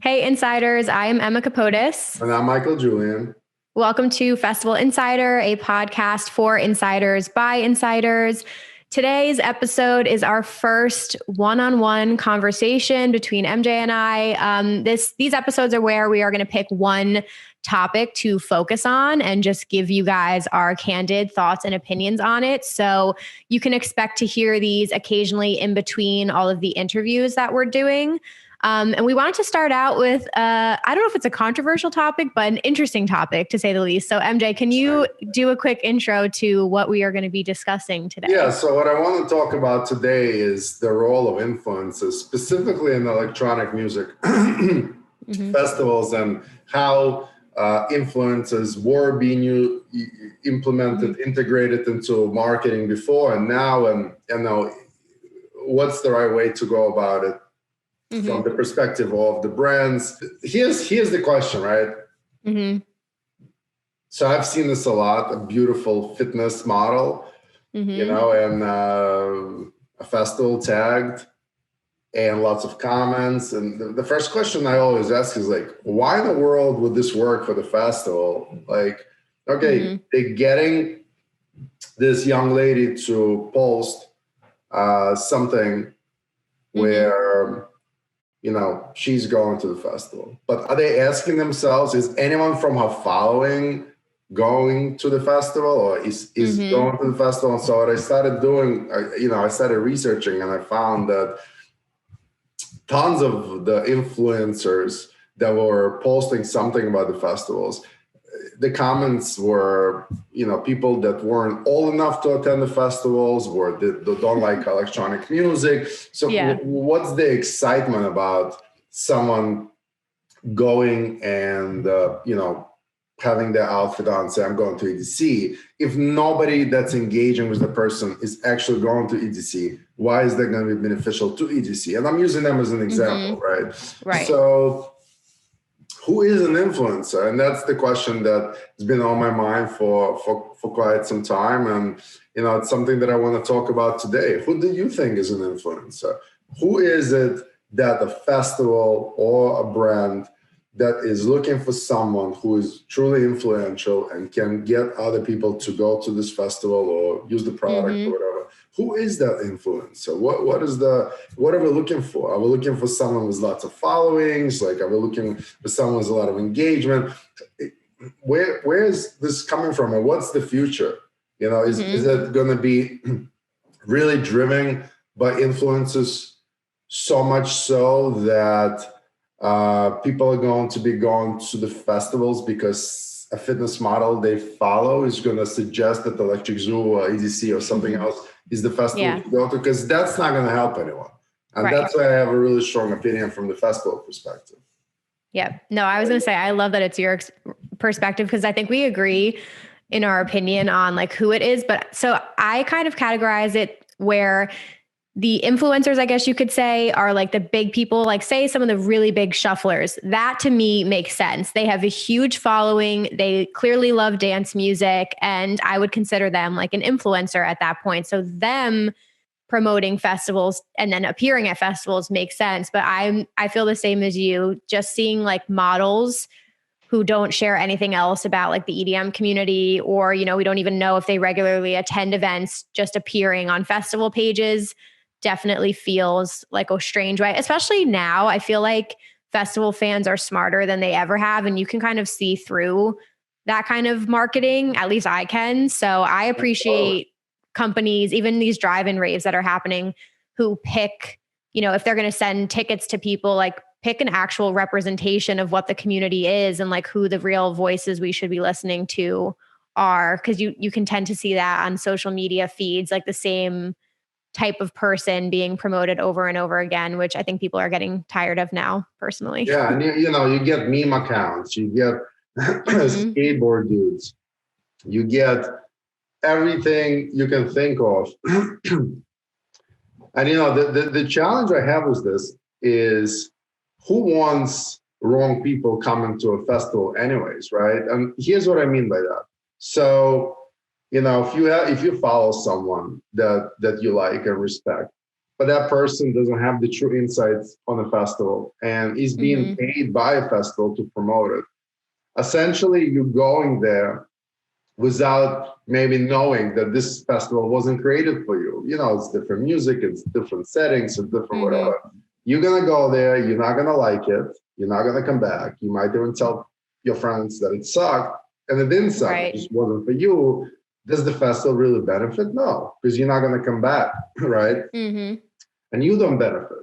Hey, insiders. I am Emma Capotis. And I'm Michael Julian. Welcome to Festival Insider, a podcast for insiders by insiders. Today's episode is our first one-on-one conversation between MJ and I. These episodes are where we are going to pick one topic to focus on and just give you guys our candid thoughts and opinions on it. So you can expect to hear these occasionally in between all of the interviews that we're doing. And we wanted to start out with, I don't know if it's a controversial topic, but an interesting topic to say the least. So MJ, can you do a quick intro to what we are going to be discussing today? Yeah, so what I want to talk about today is the role of influences, specifically in electronic music festivals, and how influences were being implemented, integrated into marketing before and now, and what's the right way to go about it. From the perspective of the brands. Here's the question, right? So I've seen this a lot, a beautiful fitness model, and a festival tagged and lots of comments. And the first question I always ask is like, why in the world would this work for the festival? Like, okay, they're getting this young lady to post something where she's going to the festival. But are they asking themselves, is anyone from her following going to the festival, or is going to the festival? And so what I started doing, I started researching, and I found that tons of the influencers that were posting something about the festivals, the comments were, people that weren't old enough to attend the festivals, or that don't like electronic music. So what's the excitement about someone going and, having their outfit on, say, I'm going to EDC, if nobody that's engaging with the person is actually going to EDC? Why is that going to be beneficial to EDC? And I'm using them as an example, right? So who is an influencer? And that's the question that has been on my mind for quite some time. And, it's something that I want to talk about today. Who do you think is an influencer? Who is it that a festival or a brand that is looking for someone who is truly influential and can get other people to go to this festival or use the product or whatever? Who is that influencer? What are we looking for? Are we looking for someone with lots of followings? Like, are we looking for someone with a lot of engagement? Where is this coming from, and what's the future? Is it going to be really driven by influencers so much so that people are going to be going to the festivals because a fitness model they follow is going to suggest that Electric Zoo or EDC or something else is the festival to go to? Because that's not going to help anyone. And that's why I have a really strong opinion from the festival perspective. Yeah. No, I was going to say, I love that it's your perspective, because I think we agree in our opinion on like who it is. But so I kind of categorize it where the influencers, I guess you could say, are like the big people, like say some of the really big shufflers. That to me makes sense. They have a huge following. They clearly love dance music, and I would consider them like an influencer at that point. So them promoting festivals and then appearing at festivals makes sense. But I feel the same as you, just seeing like models who don't share anything else about like the EDM community, or, we don't even know if they regularly attend events, just appearing on festival pages definitely feels like a strange way. Especially now, I feel like festival fans are smarter than they ever have, and you can kind of see through that kind of marketing. At least I can. So I appreciate companies, even these drive-in raves that are happening, who pick, if they're going to send tickets to people, like pick an actual representation of what the community is and like who the real voices we should be listening to are. Because you can tend to see that on social media feeds, like the same type of person being promoted over and over again, which I think people are getting tired of now, personally. Yeah, and you get meme accounts, you get skateboard dudes, you get everything you can think of. And the challenge I have with this is, who wants wrong people coming to a festival anyways, right? And here's what I mean by that. So, if you follow someone that you like and respect, but that person doesn't have the true insights on the festival and is being paid by a festival to promote it. Essentially, you're going there without maybe knowing that this festival wasn't created for you. You know, it's different music, it's different settings, it's different whatever. You're going to go there, you're not going to like it, you're not going to come back. You might even tell your friends that it sucked, and it didn't suck, it just wasn't for you. Does the festival really benefit? No, because you're not going to come back, right? And you don't benefit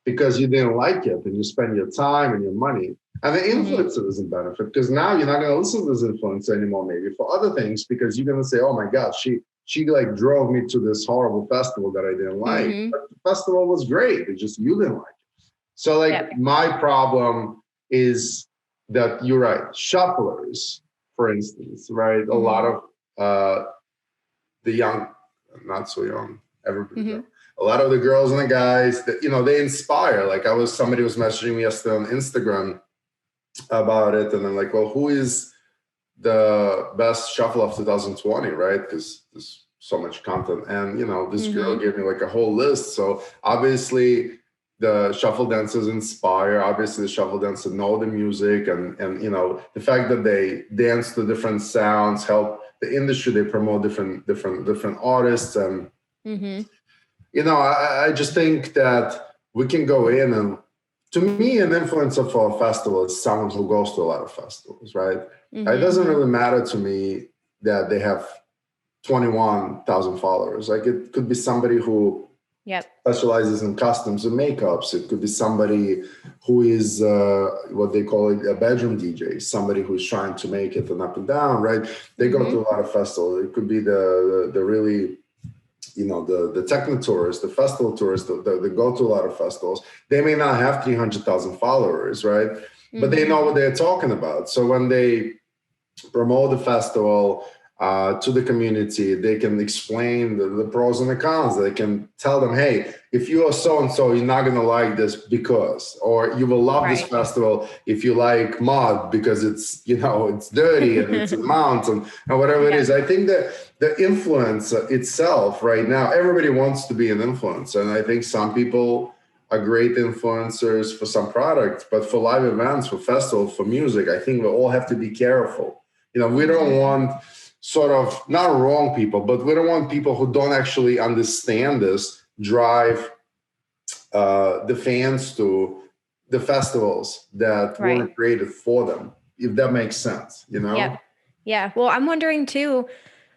because you didn't like it and you spend your time and your money. And the influencer doesn't benefit because now you're not going to listen to this influencer anymore, maybe for other things, because you're going to say, oh my God, she like drove me to this horrible festival that I didn't like. But the festival was great. It's just you didn't like it. So like my problem is that you're right. Shufflers, for instance, right? A lot of the young, not so young, everybody young. A lot of the girls and the guys that, you know, they inspire. Like somebody was messaging me yesterday on Instagram about it. And I'm like, well, who is the best shuffle of 2020, right? Because there's so much content. And, you know, this girl gave me like a whole list. So obviously the shuffle dancers inspire. Obviously the shuffle dancers know the music and, you know, the fact that they dance to different sounds, help the industry. They promote different artists. And, you know, I just think that we can go in and, to me, an influencer for a festival is someone who goes to a lot of festivals, right? It doesn't really matter to me that they have 21,000 followers. Like it could be somebody who specializes in costumes and makeups. It could be somebody who is what they call it, a bedroom DJ, somebody who's trying to make it an up and down, right? They go to a lot of festivals. It could be the really, you know, the techno tourists, the festival tourists, that go to a lot of festivals. They may not have 300,000 followers, right? But they know what they're talking about. So when they promote the festival to the community, they can explain the pros and the cons. They can tell them, hey, if you are so-and-so, you're not going to like this because, or you will love this festival if you like mud because it's, you know, it's dirty and it's a mountain and whatever it is. I think that the influence itself right now, everybody wants to be an influencer. And I think some people are great influencers for some products, but for live events, for festivals, for music, I think we all have to be careful. You know, we don't want sort of not wrong people, but we don't want people who don't actually understand this drive the fans to the festivals that weren't created for them, if that makes sense, you know? Yeah. Well, I'm wondering too,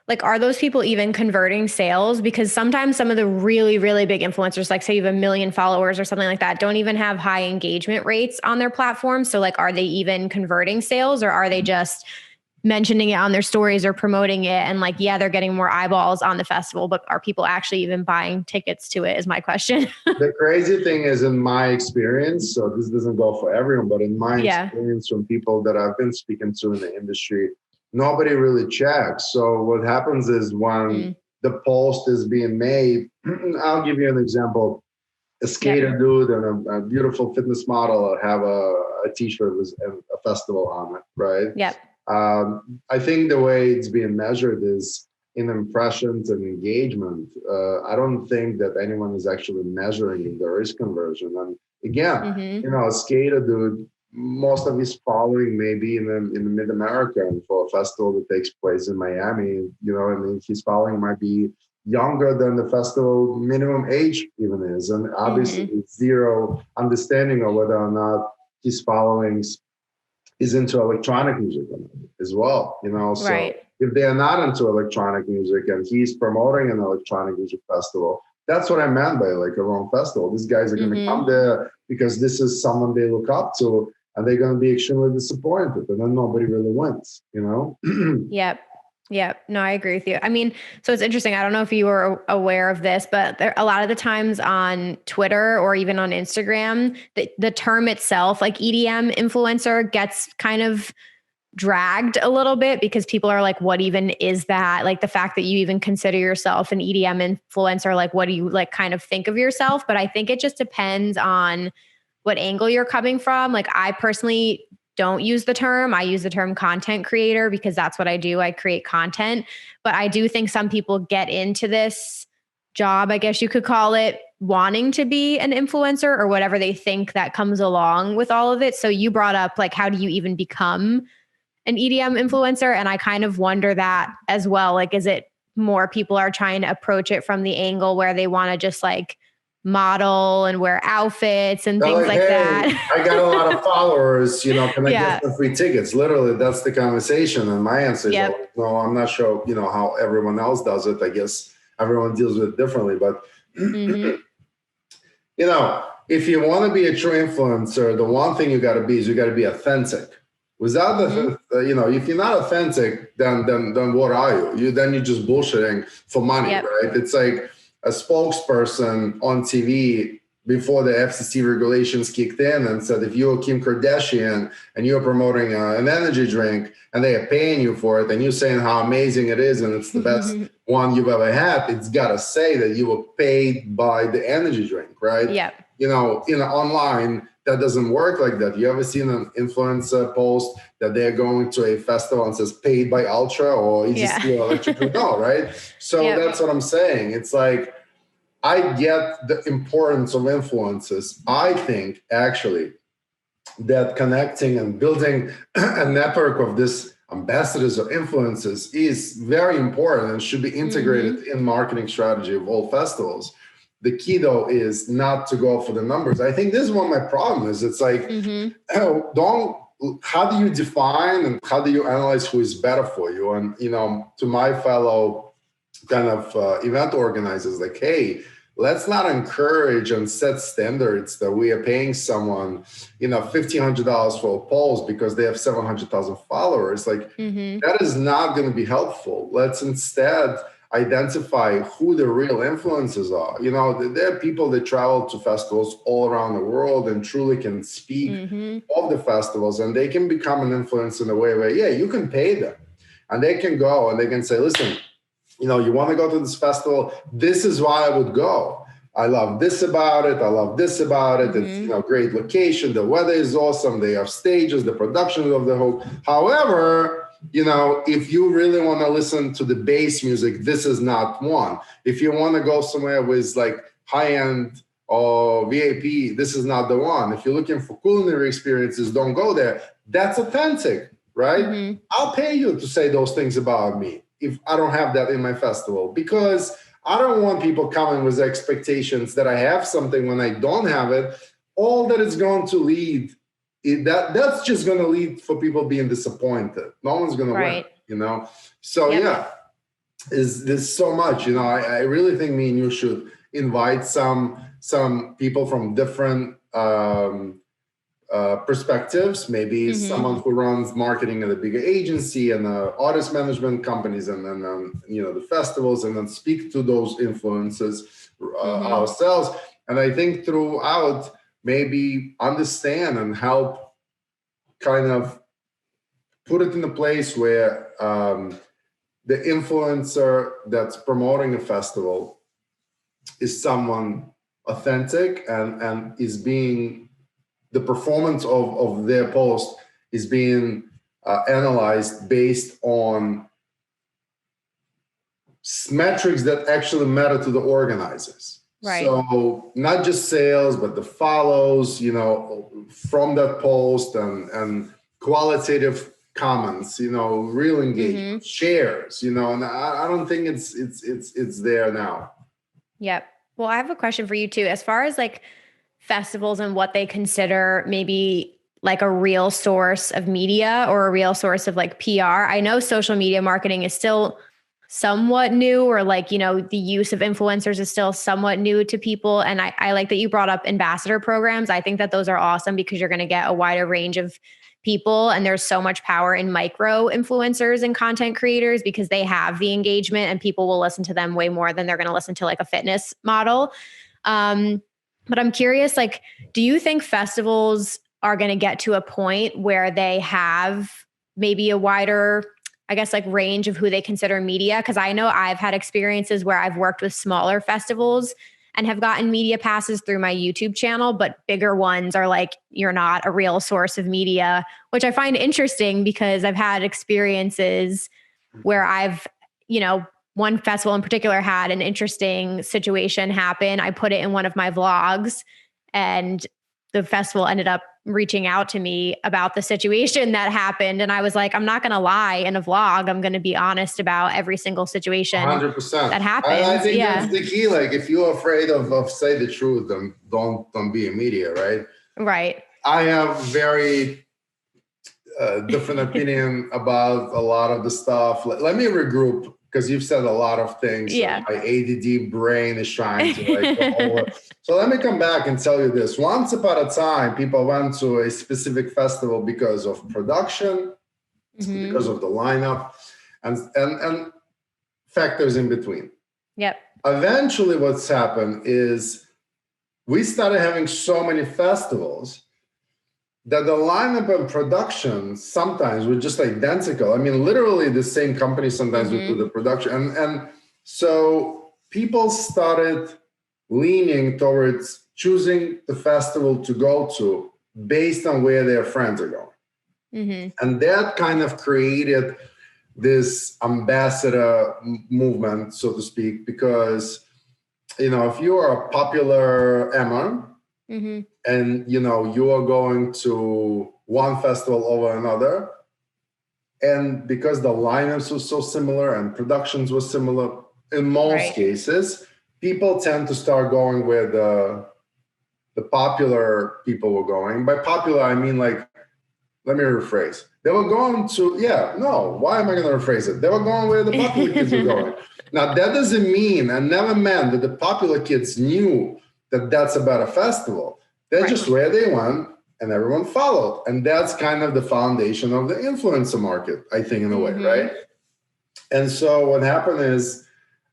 like, are those people even converting sales? Because sometimes some of the really, really big influencers, like say you have 1 million followers or something like that, don't even have high engagement rates on their platform. So like, are they even converting sales or are they just mentioning it on their stories or promoting it? And like, yeah, they're getting more eyeballs on the festival, but are people actually even buying tickets to it is my question. The crazy thing is, in my experience, so this doesn't go for everyone, but in my experience from people that I've been speaking to in the industry, nobody really checks. So what happens is when the post is being made, I'll give you an example. A skater dude and a beautiful fitness model have a t-shirt with a festival on it, right? I think the way it's being measured is in impressions and engagement. I don't think that anyone is actually measuring if there is conversion. And again, you know, a skater dude, most of his following may be in the mid-America, and for a festival that takes place in Miami, you know, and his following might be younger than the festival minimum age even is. And obviously zero understanding of whether or not his followings is into electronic music as well, you know. So if they are not into electronic music and he's promoting an electronic music festival, that's what I meant by like a wrong festival. These guys are going to come there because this is someone they look up to, and they're going to be extremely disappointed, and then nobody really wins, you know? Yep. No, I agree with you. I mean, so it's interesting. I don't know if you were aware of this, but a lot of the times on Twitter or even on Instagram, the term itself, like EDM influencer, gets kind of dragged a little bit because people are like, what even is that? Like the fact that you even consider yourself an EDM influencer, like what do you like kind of think of yourself? But I think it just depends on what angle you're coming from. Like I personally don't use the term. I use the term content creator because that's what I do. I create content. But I do think some people get into this job, I guess you could call it, wanting to be an influencer or whatever they think that comes along with all of it. So you brought up like, how do you even become an EDM influencer? And I kind of wonder that as well. Like, is it more people are trying to approach it from the angle where they want to just like model and wear outfits and things like that? I got a lot of followers, can I Yeah. get some free tickets? Literally, that's the conversation. And my answer is, Yep. no, I'm not sure, how everyone else does it. I guess everyone deals with it differently. But, if you want to be a true influencer, the one thing you got to be is you got to be authentic. Without if you're not authentic, then what are you? Then you're just bullshitting for money, right? It's like a spokesperson on TV before the FCC regulations kicked in and said, if you're Kim Kardashian and you're promoting an energy drink and they are paying you for it and you're saying how amazing it is and it's the best one you've ever had, it's got to say that you were paid by the energy drink, right? Yeah. Online, that doesn't work like that. You ever seen an influencer post that they're going to a festival and says paid by Ultra or EGC or Electric? No, right? So that's what I'm saying. It's like, I get the importance of influences. I think actually that connecting and building a network of this ambassadors or influencers is very important and should be integrated in marketing strategy of all festivals. The key, though, is not to go for the numbers. I think this is one of my problems. It's like, how do you define and how do you analyze who is better for you? And, to my fellow kind of event organizers, like, hey, let's not encourage and set standards that we are paying someone, $1,500 for a post because they have 700,000 followers. Like, that is not going to be helpful. Let's instead identify who the real influencers are. There are people that travel to festivals all around the world and truly can speak of the festivals, and they can become an influencer in a way where, you can pay them. And they can go and they can say, listen, you want to go to this festival, this is why I would go. I love this about it. I love this about it. It's, great location. The weather is awesome. They have stages, the production of the whole. However, if you really want to listen to the bass music, this is not one. If you want to go somewhere with like high-end or VIP, this is not the one. If you're looking for culinary experiences, don't go there. That's authentic, right? I'll pay you to say those things about me if I don't have that in my festival, because I don't want people coming with expectations that I have something when I don't have it. All that is going to lead that's just going to lead for people being disappointed. No one's going to win, So is this so much, I really think me and you should invite some people from different perspectives, maybe someone who runs marketing at a bigger agency and artist management companies and then, the festivals, and then speak to those influences ourselves. And I think throughout, maybe understand and help kind of put it in a place where the influencer that's promoting a festival is someone authentic and is being, the performance of their post is being analyzed based on metrics that actually matter to the organizers. Right. So not just sales, but the follows, from that post and qualitative comments, real engagement, shares, and I don't think it's there now. Yep. Well, I have a question for you too. As far as like festivals and what they consider maybe like a real source of media or a real source of like PR. I know social media marketing is still somewhat new, or like, the use of influencers is still somewhat new to people. And I like that you brought up ambassador programs. I think that those are awesome because you're going to get a wider range of people. And there's so much power in micro influencers and content creators because they have the engagement and people will listen to them way more than they're going to listen to like a fitness model. But I'm curious, like, do you think festivals are going to get to a point where they have maybe a wider, I guess, like range of who they consider media? Because I know I've had experiences where I've worked with smaller festivals and have gotten media passes through my YouTube channel, but bigger ones are like, you're not a real source of media, which I find interesting because I've had experiences where I've, one festival in particular had an interesting situation happen. I put it in one of my vlogs, and the festival ended up reaching out to me about the situation that happened. And I was like, I'm not going to lie in a vlog. I'm going to be honest about every single situation 100%. that happens. I think that's the key. Like, if you're afraid of say the truth, then don't be in media, right? Right. I have very different opinion about a lot of the stuff. Let me regroup, because you've said a lot of things. Yeah. My ADD brain is trying to like go over. So let me come back and tell you this. Once upon a time, people went to a specific festival because of production, because of the lineup, and factors in between. Yep. Eventually, what's happened is we started having so many festivals that the lineup and production sometimes were just identical. I mean, literally the same company sometimes would do the production. And so people started leaning towards choosing the festival to go to based on where their friends are going. And that kind of created this ambassador movement, so to speak, because, you know, if you are a popular Emma, and, you know, you are going to one festival over another, and because the lineups were so similar and productions were similar, in most cases, people tend to start going where the popular people were going. By popular, I mean, like, let me rephrase. They were going to, why am I going to rephrase it? They were going where the popular kids were going. Now, that doesn't mean, and never meant, that the popular kids knew that that's a better festival. They're just where they went, and everyone followed. And that's kind of the foundation of the influencer market, I think, in a way, right? And so what happened is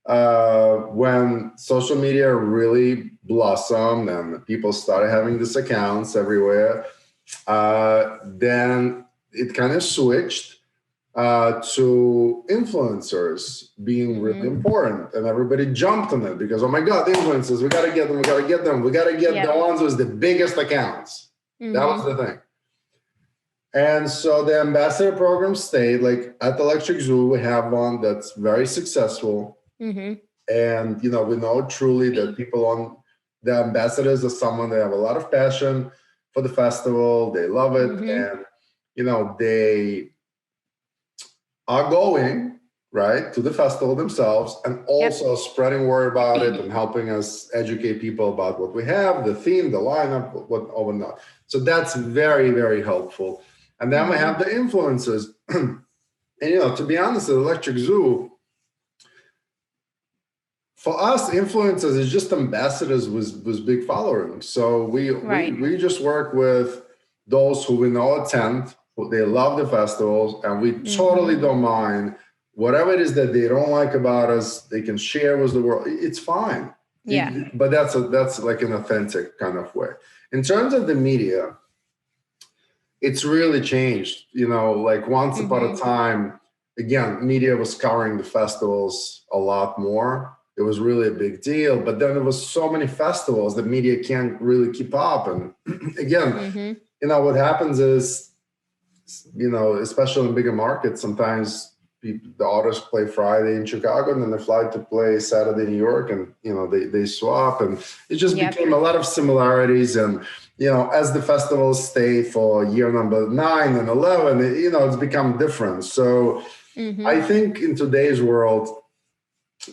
when social media really blossomed and people started having these accounts everywhere, then it kind of switched to influencers being really important, and everybody jumped on it because, oh my God, influencers, we got to get them, we got to get the ones with the biggest accounts. That was the thing. And so the ambassador program stayed. Like at the Electric Zoo, we have one that's very successful. And, you know, we know truly that people on the ambassadors are someone that have a lot of passion for the festival. They love it. And, you know, they are going right to the festival themselves, and also spreading word about it and helping us educate people about what we have, the theme, the lineup, what not. So that's very, very helpful. And then we have the influencers. And, you know, to be honest, at Electric Zoo, for us, influencers is just ambassadors with big following. So we just work with those who we know attend, they love the festivals, and we totally don't mind whatever it is that they don't like about us. They can share with the world. It's fine. But that's like an authentic kind of way. In terms of the media, it's really changed. You know, like once upon a time, again, media was covering the festivals a lot more. It was really a big deal. But then there was so many festivals that media can't really keep up. And again, you know, what happens is, you know, especially in bigger markets, sometimes the artists play Friday in Chicago and then they fly to play Saturday in New York, and, you know, they swap, and it just became a lot of similarities. And, you know, as the festivals stay for year number 9 and 11, you know, it's become different. So I think in today's world,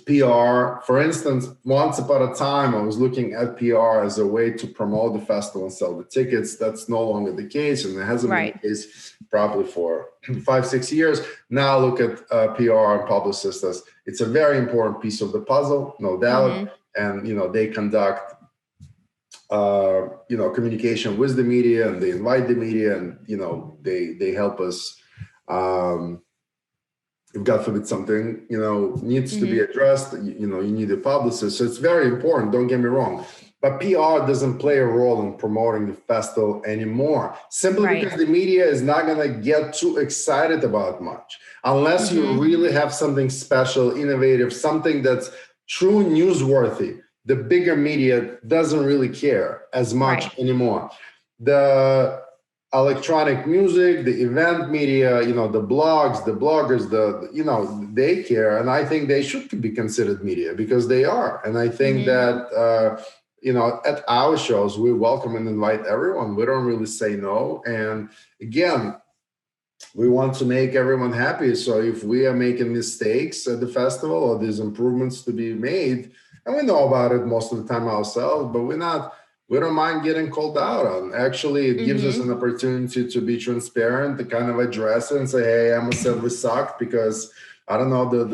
PR, for instance, once upon a time, I was looking at PR as a way to promote the festival and sell the tickets. That's no longer the case, and it hasn't been the case probably for 5-6 years. Now look at PR and publicists as it's a very important piece of the puzzle, no doubt. And, you know, they conduct, you know, communication with the media, and they invite the media, and, you know, they help us. If God forbid something, you know, needs to be addressed, you know, you need a publicist. So it's very important, don't get me wrong. But PR doesn't play a role in promoting the festival anymore, simply because the media is not going to get too excited about much unless you really have something special, innovative, something that's true newsworthy. The bigger media doesn't really care as much anymore. The electronic music, the event media, the blogs, the bloggers, they care. And I think they should be considered media because they are. And I think that, at our shows, we welcome and invite everyone. We don't really say no. And again, we want to make everyone happy. So if we are making mistakes at the festival or there's improvements to be made, and we know about it most of the time ourselves, but we don't mind getting called out on. Actually, it gives us an opportunity to be transparent, to kind of address it and say, hey, I must have sucked because I don't know, the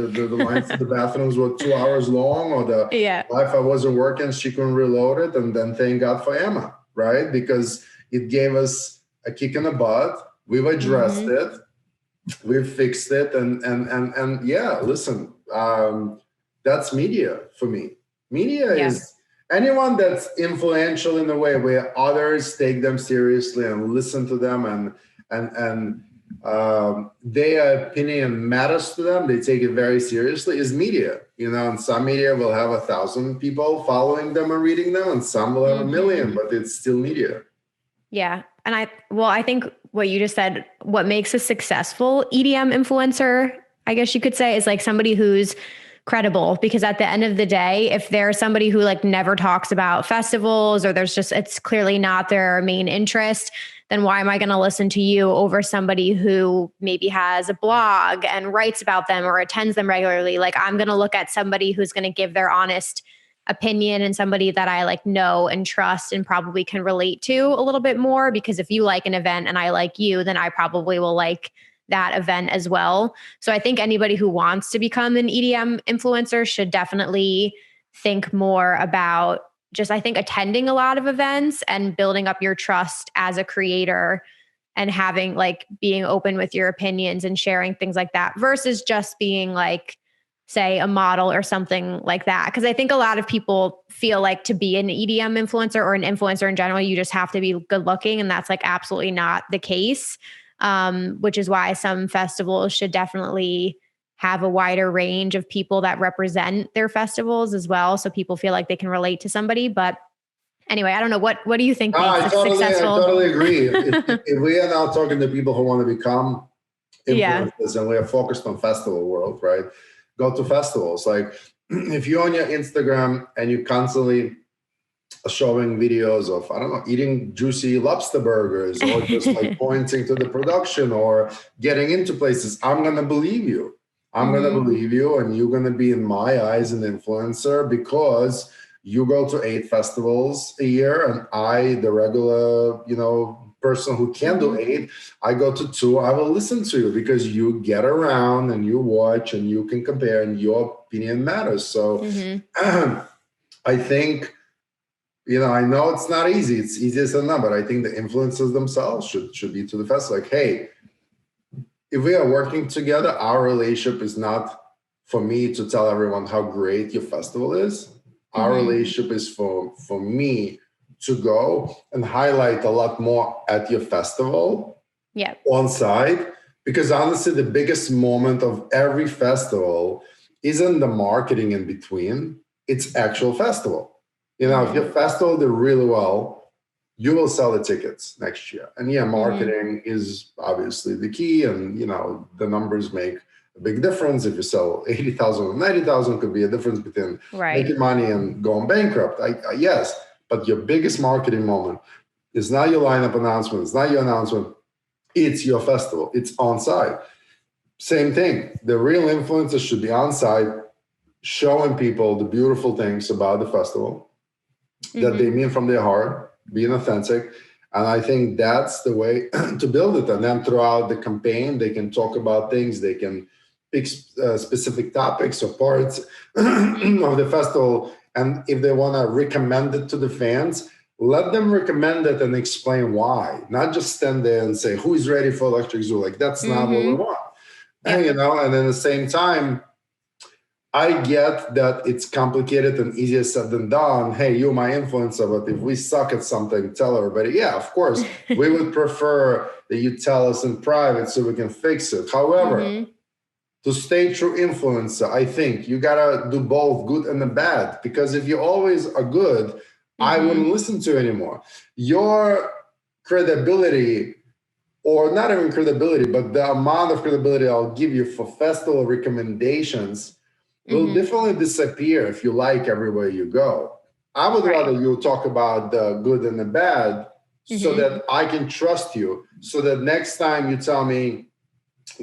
lines to the bathrooms were 2 hours long, or the Wi-Fi wasn't working, she couldn't reload it. And then thank God for Emma, right? Because it gave us a kick in the butt. We've addressed it, we've fixed it, and yeah, listen, that's media for me. Media is anyone that's influential in a way where others take them seriously and listen to them, and their opinion matters to them. They take it very seriously. Is media, and some media will have 1,000 people following them and reading them, and some will have 1 million, but it's still media. Yeah. And I think what you just said, what makes a successful EDM influencer, I guess you could say, is like somebody who's credible, because at the end of the day, if there's somebody who like never talks about festivals, or it's clearly not their main interest, then why am I going to listen to you over somebody who maybe has a blog and writes about them or attends them regularly? Like, I'm going to look at somebody who's going to give their honest opinion, and somebody that I like know and trust and probably can relate to a little bit more, because if you like an event and I like you, then I probably will like that event as well. So I think anybody who wants to become an EDM influencer should definitely think more about just, I think, attending a lot of events and building up your trust as a creator, and having like being open with your opinions and sharing things like that, versus just being like, say, a model or something like that. Because I think a lot of people feel like to be an EDM influencer or an influencer in general, you just have to be good looking. And that's like absolutely not the case, which is why some festivals should definitely have a wider range of people that represent their festivals as well, so people feel like they can relate to somebody. But anyway, I don't know. What do you think makes successful? I totally agree. If we are now talking to people who want to become influencers, and we are focused on festival world, right? Go to festivals. Like if you're on your Instagram and you constantly are showing videos of, I don't know, eating juicy lobster burgers, or just like pointing to the production or getting into places, I'm going to believe you. I'm going to believe you, and you're going to be, in my eyes, an influencer because you go to 8 festivals a year, and I, the regular, person who can do 8, I go to 2. I will listen to you because you get around and you watch and you can compare, and your opinion matters. So I think, I know it's not easy. It's easier than not, but I think the influencers themselves should be to the festival. Like, hey, if we are working together, our relationship is not for me to tell everyone how great your festival is. Our relationship is for me to go and highlight a lot more at your festival on site. Because honestly, the biggest moment of every festival isn't the marketing in between, it's actual festival. If your festival did really well, you will sell the tickets next year. And marketing is obviously the key. And, the numbers make a big difference. If you sell 80,000 or 90,000, could be a difference between making money and going bankrupt. Yes. But your biggest marketing moment is not your lineup announcement. It's not your announcement. It's your festival. It's on site. Same thing. The real influencers should be on site, showing people the beautiful things about the festival that they mean from their heart, being authentic. And I think that's the way to build it. And then throughout the campaign, they can talk about things. They can pick specific topics or parts of the festival. And if they want to recommend it to the fans, let them recommend it and explain why. Not just stand there and say, who is ready for Electric Zoo? Like, that's not what we want. And at the same time, I get that it's complicated and easier said than done. Hey, you're my influencer, but if we suck at something, tell everybody. Yeah, of course, we would prefer that you tell us in private so we can fix it. However, to stay true influencer, I think you gotta do both good and the bad, because if you always are good, I wouldn't listen to you anymore. Your credibility or not even credibility, but the amount of credibility I'll give you for festival recommendations will definitely disappear if you like everywhere you go. I would rather you talk about the good and the bad so that I can trust you, so that next time you tell me,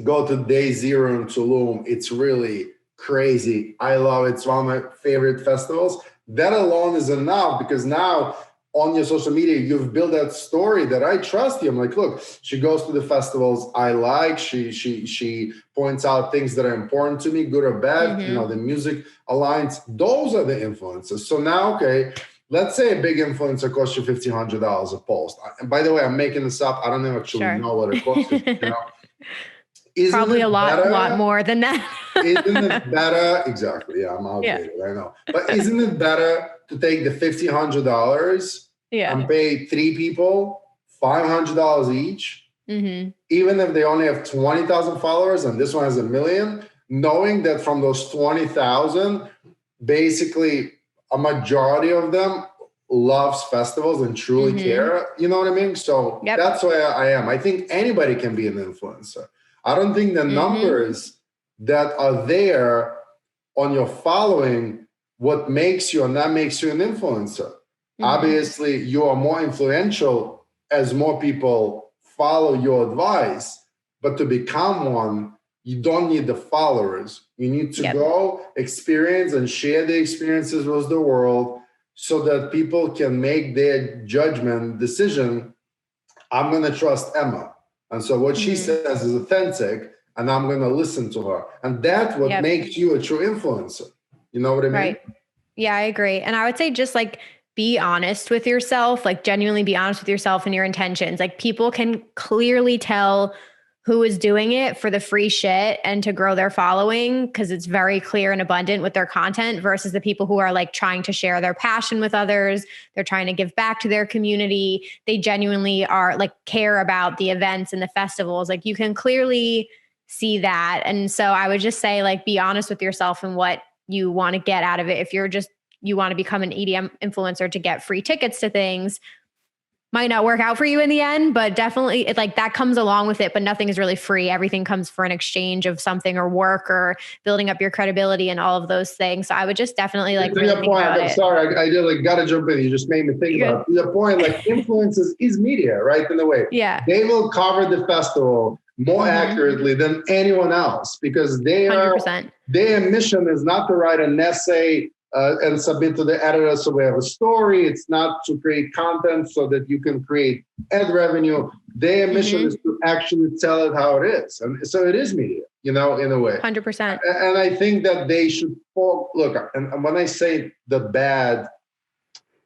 go to day zero in Tulum, it's really crazy. I love it. It's one of my favorite festivals. That alone is enough, because now on your social media, you've built that story that I trust you. I'm like, look, she goes to the festivals I like. She points out things that are important to me, good or bad. You know, the music aligns. Those are the influencers. So now, okay, let's say a big influencer costs you $1,500 a post. And by the way, I'm making this up. I don't actually know what it costs. You know, isn't Probably it a lot more than that. isn't it better? Exactly. Yeah, I'm outdated. I know. But isn't it better to take the $1,500 and pay 3 people $500 each, even if they only have 20,000 followers and this one has 1 million, knowing that from those 20,000, basically a majority of them loves festivals and truly care. You know what I mean? So that's why I am. I think anybody can be an influencer. I don't think the numbers that are there on your following what makes you and that makes you an influencer. Obviously, you are more influential as more people follow your advice, but to become one, you don't need the followers. You need to go experience and share the experiences with the world so that people can make their judgment decision. I'm going to trust Emma. And so what she says is authentic, and I'm going to listen to her. And that's what makes you a true influencer. You know what I mean? Right. Yeah, I agree. And I would say just like be honest with yourself, like genuinely be honest with yourself and your intentions. Like people can clearly tell who is doing it for the free shit and to grow their following, because it's very clear and abundant with their content, versus the people who are like trying to share their passion with others. They're trying to give back to their community. They genuinely are like care about the events and the festivals. Like you can clearly see that. And so I would just say like be honest with yourself and what you want to get out of it. If you want to become an EDM influencer to get free tickets to things, might not work out for you in the end, but definitely it like that comes along with it, but nothing is really free. Everything comes for an exchange of something or work or building up your credibility and all of those things. So I would just definitely like to your point, I'm sorry, I did like gotta jump in. You just made me think about it. To your point, like influences is media, right? In a way. Yeah. They will cover the festival more accurately than anyone else, because their mission is not to write an essay and submit to the editor so we have a story. It's not to create content so that you can create ad revenue. Their mission is to actually tell it how it is. And so it is media, you know, in a way. 100%. And I think that they should look, and when I say the bad,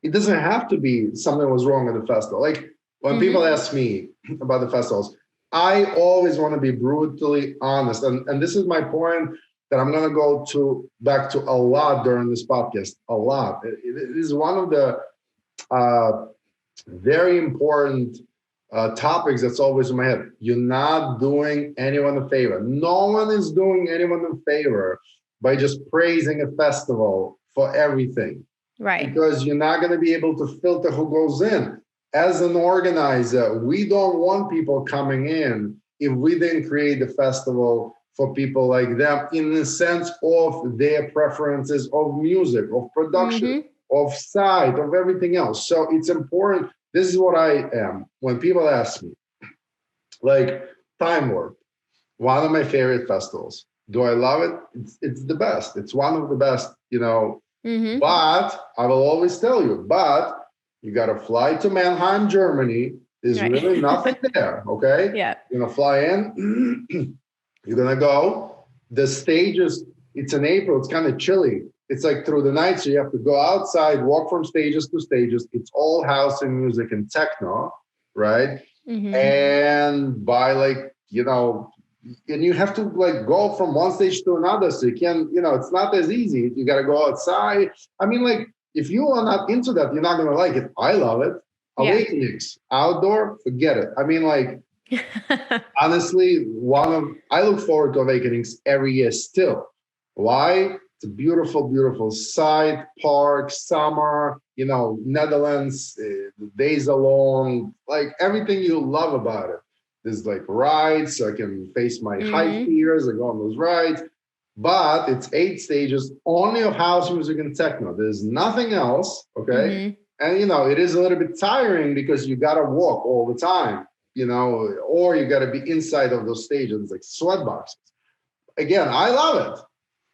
it doesn't have to be something was wrong with the festival. Like when people ask me about the festivals, I always want to be brutally honest. And this is my point that I'm going to go back to a lot during this podcast, a lot. It is one of the very important topics that's always in my head. You're not doing anyone a favor. No one is doing anyone a favor by just praising a festival for everything. Right. Because you're not going to be able to filter who goes in. As an organizer, we don't want people coming in if we didn't create the festival for people like them in the sense of their preferences of music, of production, of site, of everything else. So it's important. This is what I am. When people ask me, like Time Warp, one of my favorite festivals. Do I love it? It's the best. It's one of the best, you know. But I will always tell you, but you got to fly to Mannheim, Germany. There's really nothing there, okay? Yeah. You're going to fly in. You're going to go. The stages, it's in April. It's kind of chilly. It's like through the night. So you have to go outside, walk from stages to stages. It's all house and music and techno, right? And by like, you know, and you have to like go from one stage to another. So you can, you know, it's not as easy. You got to go outside. I mean, like, if you are not into that, you're not going to like it. I love it. Awakenings, outdoor, forget it. I mean, like, honestly, I look forward to Awakenings every year still. Why? It's a beautiful, beautiful site, park, summer, you know, Netherlands, the days are long, like everything you love about it. There's like rides, so I can face my high fears and go on those rides. But it's 8 stages only of house music and techno. There's nothing else. Okay. And it is a little bit tiring because you got to walk all the time, or you got to be inside of those stages, like sweat boxes. Again, I love it.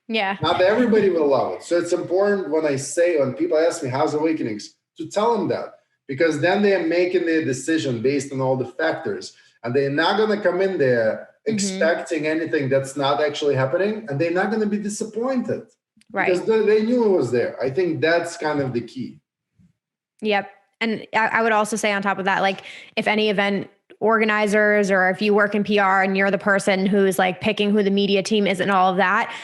Yeah. Not everybody will love it. So it's important when people ask me how's Awakenings, to tell them that, because then they're making their decision based on all the factors, and they're not going to come in there expecting anything that's not actually happening, and they're not going to be disappointed, right? Because they knew it was there. I think that's kind of the key. Yep. And I would also say on top of that, like if any event organizers, or if you work in PR and you're the person who's like picking who the media team is and all of that,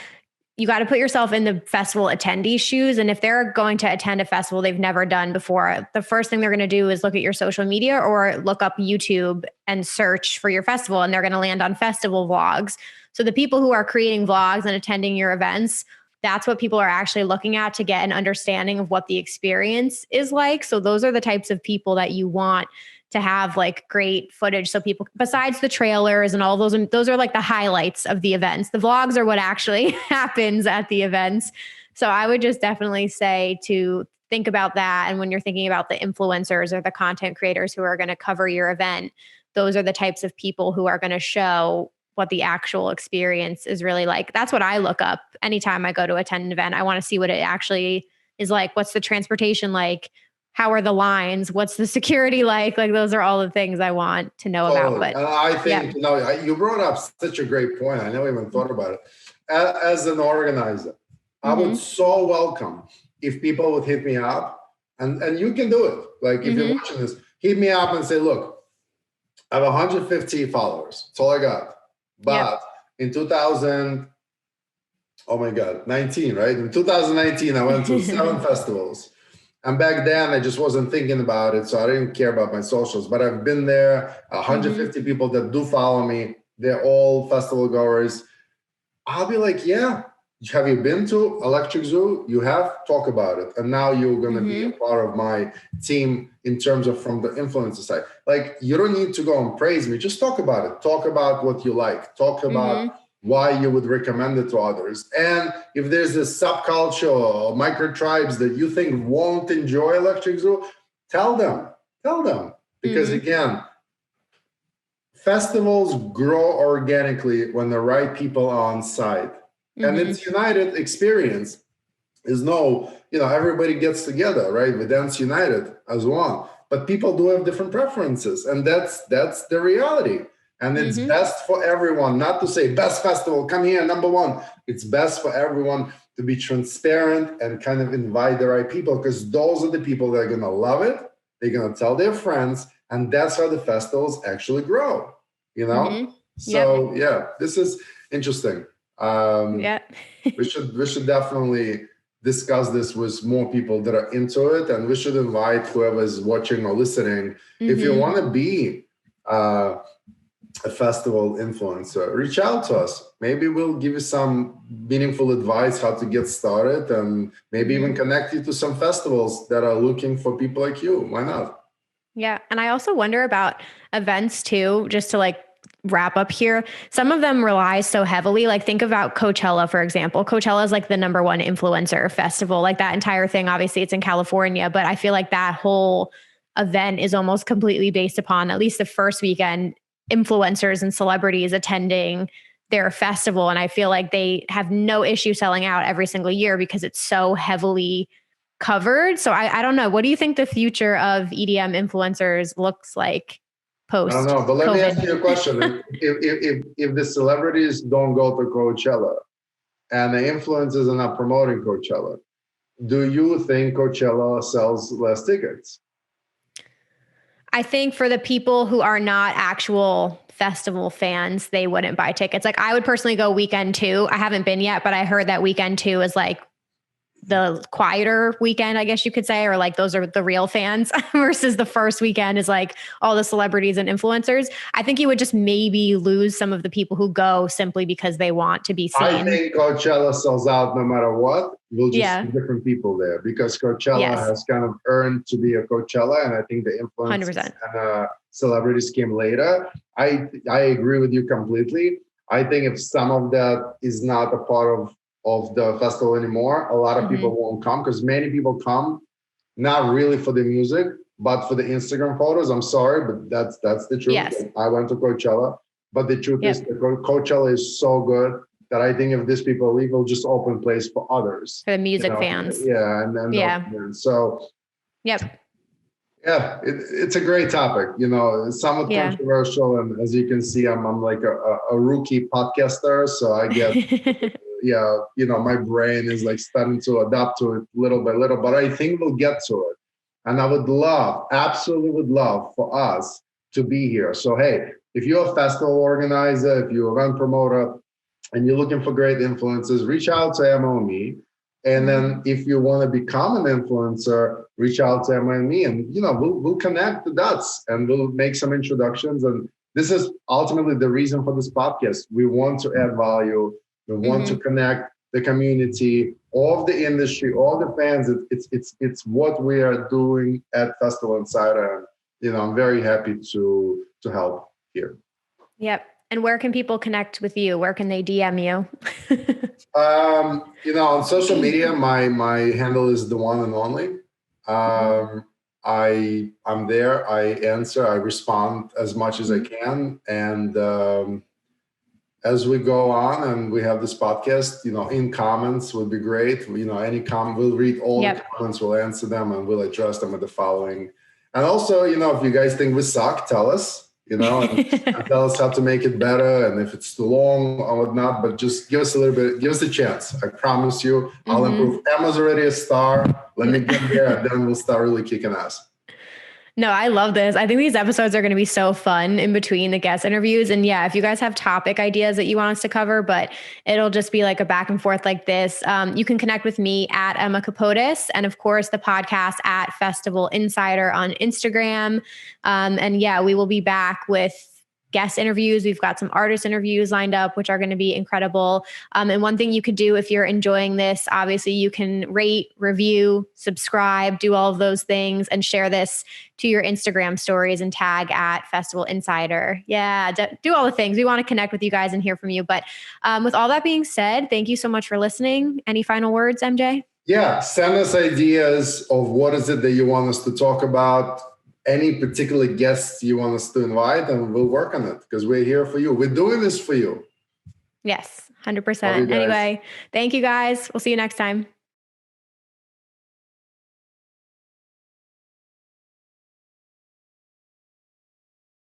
you got to put yourself in the festival attendee shoes. And if they're going to attend a festival they've never done before, the first thing they're going to do is look at your social media or look up YouTube and search for your festival, and they're going to land on festival vlogs. So the people who are creating vlogs and attending your events, that's what people are actually looking at to get an understanding of what the experience is like. So those are the types of people that you want to have like great footage. So people, besides the trailers and all those are like the highlights of the events. The vlogs are what actually happens at the events. So I would just definitely say to think about that. And when you're thinking about the influencers or the content creators who are going to cover your event, those are the types of people who are going to show what the actual experience is really like. That's what I look up anytime I go to attend an event. I want to see what it actually is like. What's the transportation like? How are the lines? What's the security like? Like those are all the things I want to know about. But I think, you brought up such a great point. I never even thought about it. As an organizer, I would so welcome if people would hit me up, and you can do it. Like if you're watching this, hit me up and say, look, I have 150 followers. That's all I got. But in 19, right? In 2019, I went to 7 festivals. And back then, I just wasn't thinking about it, so I didn't care about my socials. But I've been there, 150 people that do follow me. They're all festival goers. I'll be like, yeah, have you been to Electric Zoo? You have? Talk about it. And now you're going to be a part of my team in terms of from the influencer side. Like, you don't need to go and praise me. Just talk about it. Talk about what you like. Talk about why you would recommend it to others. And if there's a subculture or micro tribes that you think won't enjoy Electric Zoo, tell them. Because again, festivals grow organically when the right people are on site. And it's united experience. Is everybody gets together, right? We dance united as one. But people do have different preferences. And that's the reality. And it's best for everyone, not to say best festival, come here, number one. It's best for everyone to be transparent and kind of invite the right people, because those are the people that are going to love it. They're going to tell their friends, and that's how the festivals actually grow, So this is interesting. we should definitely discuss this with more people that are into it, and we should invite whoever is watching or listening. If you want to be a festival influencer, reach out to us. Maybe we'll give you some meaningful advice how to get started, and maybe even connect you to some festivals that are looking for people like you. Why not? Yeah. And I also wonder about events too, just to like wrap up here. Some of them rely so heavily, like think about Coachella, for example. Coachella is like the number one influencer festival, like that entire thing. Obviously it's in California, but I feel like that whole event is almost completely based upon, at least the first weekend, influencers and celebrities attending their festival. And I feel like they have no issue selling out every single year because it's so heavily covered. So I don't know. What do you think the future of EDM influencers looks like post? I don't know, but let me ask you a question. If the celebrities don't go to Coachella and the influencers are not promoting Coachella, do you think Coachella sells less tickets? I think for the people who are not actual festival fans, they wouldn't buy tickets. Like I would personally go weekend 2. I haven't been yet, but I heard that weekend 2 is like the quieter weekend, I guess you could say, or like those are the real fans versus the first weekend is like all the celebrities and influencers. I think you would just maybe lose some of the people who go simply because they want to be I seen. think Coachella sells out no matter what. We'll just Yeah. see different people there because Coachella Yes. has kind of earned to be a Coachella, and I think the influence 100%. and celebrities came later. I agree with you completely. I think if some of that is not a part of the festival anymore, a lot of people won't come because many people come not really for the music, but for the Instagram photos. I'm sorry, but that's the truth. Yes. I went to Coachella, but the truth is the Coachella is so good that I think if these people leave, it'll just open place for others. For the music fans. Yeah. And then, so. Yep. Yeah, it's a great topic, somewhat controversial. And as you can see, I'm like a rookie podcaster. So I get, my brain is like starting to adapt to it little by little, but I think we'll get to it. And I absolutely would love for us to be here. So, hey, if you're a festival organizer, if you're an event promoter, and you're looking for great influences, reach out to Emma and me. And then if you want to become an influencer, reach out to Emma and me, and we'll connect the dots and we'll make some introductions. And this is ultimately the reason for this podcast. We want to add value. We want to connect the community, all of the industry, all the fans. It's what we are doing at Festival Insider. And I'm very happy to help here. Yep. And where can people connect with you? Where can they DM you? On social media, my handle is the one and only. I'm there. I answer. I respond as much as I can. And as we go on and we have this podcast, in comments would be great. Any comment, we'll read all the comments, we'll answer them, and we'll address them with the following. And also, if you guys think we suck, tell us. And tell us how to make it better, and if it's too long or whatnot, but just give us a little bit, give us a chance. I promise you, I'll improve. Emma's already a star. Let me get there, and then we'll start really kicking ass. No, I love this. I think these episodes are going to be so fun in between the guest interviews. And yeah, if you guys have topic ideas that you want us to cover, but it'll just be like a back and forth like this, you can connect with me at Emma Kapotis, and of course the podcast at Festival Insider on Instagram. And yeah, we will be back with guest interviews. We've got some artist interviews lined up, which are going to be incredible. And one thing you could do if you're enjoying this, obviously you can rate, review, subscribe, do all of those things, and share this to your Instagram stories and tag at Festival Insider. Yeah, do all the things. We want to connect with you guys and hear from you. But with all that being said, thank you so much for listening. Any final words, MJ? Yeah, send us ideas of what is it that you want us to talk about. Any particular guests you want us to invite, and we'll work on it because we're here for you. We're doing this for you. Yes, 100%. Anyway, thank you guys. We'll see you next time.